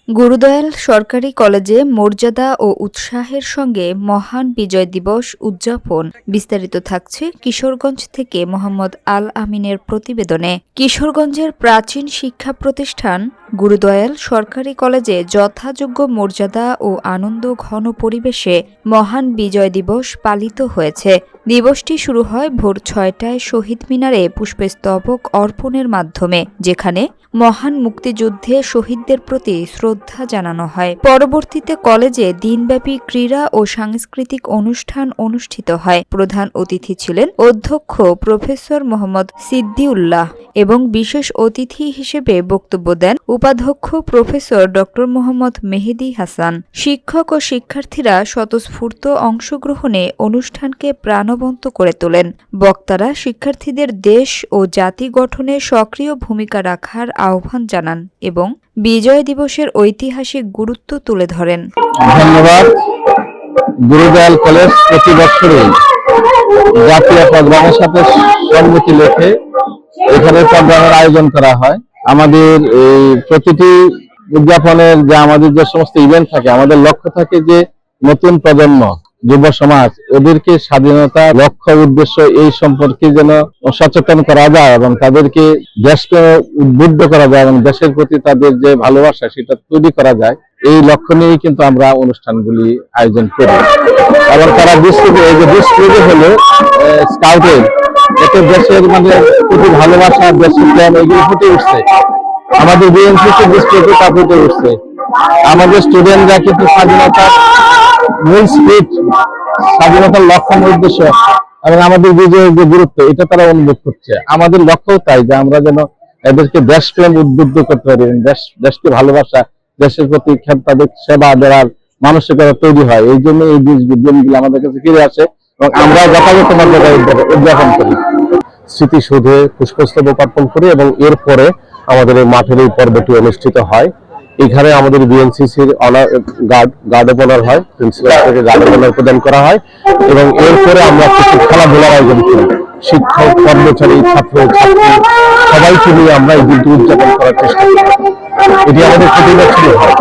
গুরুদয়াল সরকারি কলেজে মর্যাদা ও উৎসাহের সঙ্গে মহান বিজয় দিবস উদযাপন। বিস্তারিত থাকছে কিশোরগঞ্জ থেকে মোহাম্মদ আল আমিনের প্রতিবেদনে। কিশোরগঞ্জের প্রাচীন শিক্ষা প্রতিষ্ঠান গুরুদয়াল সরকারি কলেজে যথাযোগ্য মর্যাদা ও আনন্দ ঘন পরিবেশে মহান বিজয় দিবস পালিত হয়েছে। দিবসটি শুরু হয় ভোর ৬টায় শহীদ মিনারে পুষ্পস্তবক অর্পণের মাধ্যমে, যেখানে মহান মুক্তিযুদ্ধে শহীদদের প্রতি শ্রদ্ধা জানানো হয়। পরবর্তীতে কলেজে দিনব্যাপী ক্রীড়া ও সাংস্কৃতিক অনুষ্ঠান অনুষ্ঠিত হয়। প্রধান অতিথি ছিলেন অধ্যক্ষ প্রফেসর মোহাম্মদ সিদ্দিউল্লাহ এবং বিশেষ অতিথি হিসেবে বক্তব্য দেন উপাধ্যক্ষ প্রফেসর ড মোহাম্মদ মেহেদী হাসান। শিক্ষক ও শিক্ষার্থীরা স্বতঃস্ফূর্ত অংশগ্রহণে অনুষ্ঠানকে প্রাণবন্ত করে তোলেন। বক্তারা শিক্ষার্থীদের দেশ ও জাতি গঠনে সক্রিয় ভূমিকা রাখার আহ্বান জানান এবং বিজয় দিবসের ঐতিহাসিক গুরুত্ব তুলে ধরেন। ধন্যবাদ। গুরুদয়াল কলেজ প্রতি বছরই জাতীয় প্রোগ্রামের সাথে সম্মতি রেখে এখানে প্রোগ্রামের আয়োজন করা হয়। আমাদের এই প্রতিটি উদযাপনের আমাদের যে সমস্ত ইভেন্ট থাকে, আমাদের লক্ষ্য থাকে যে নতুন প্রজন্ম, যুব সমাজ, ওদেরকে স্বাধীনতা লক্ষ্য উদ্দেশ্য এই সম্পর্কে যেন সচেতন করা যায় এবং তাদেরকে দেশকে উদ্বুদ্ধ করা যায় এবং দেশের প্রতি তাদের যে ভালোবাসা সেটা তৈরি করা যায়। এই লক্ষ্য নিয়েই কিন্তু আমরা অনুষ্ঠানগুলি আয়োজন করি এবং তারা ডিসপ্লে হলো স্কাউটের, এতে দেশের প্রতি ভালোবাসা, দেশের প্রেম এগুলো ফুটে উঠছে। আমাদের বিএনসিসি ডিসপ্লেতে তা ফুটে উঠছে। আমাদের স্টুডেন্টরা কিন্তু স্বাধীনতার মূল স্পিরিট, স্বাধীনতার লক্ষ্য উদ্দেশ্য এবং আমাদের বিজয়ের যে গুরুত্ব এটা তারা অনুভব করছে। আমাদের লক্ষ্যও তাই যে আমরা যেন এদেরকে দেশপ্রেম উদ্বুদ্ধ করতে পারি, দেশকে ভালোবাসা, দেশের প্রতি তাদের সেবা দেওয়ার মানসিকতা তৈরি হয়। এই জন্য এই দিনগুলো আমাদের কাছে ফিরে আসে এবং আমরা যথাযথ মর্যাদায় উদযাপন করি। স্মৃতিসৌধে পুষ্পস্তবক অর্পণ করি এবং এরপরে আমাদের এই মাঠের এই পর্বটি অনুষ্ঠিত হয়। এখানে আমাদের বিএনসিসির গার্ড অফ অনার হয়, প্রিন্সিপাল থেকে গার্ড অফ অনার প্রদান করা হয় এবং এরপরে আমরা কিছু খেলাধুলার আয়োজন করি। শিক্ষক, কর্মচারী, ছাত্র ছাত্রী সবাইকে নিয়ে আমরা এই দিনটি উদযাপন করার চেষ্টা করি। এটি আমাদের প্রতি বছরই হয়।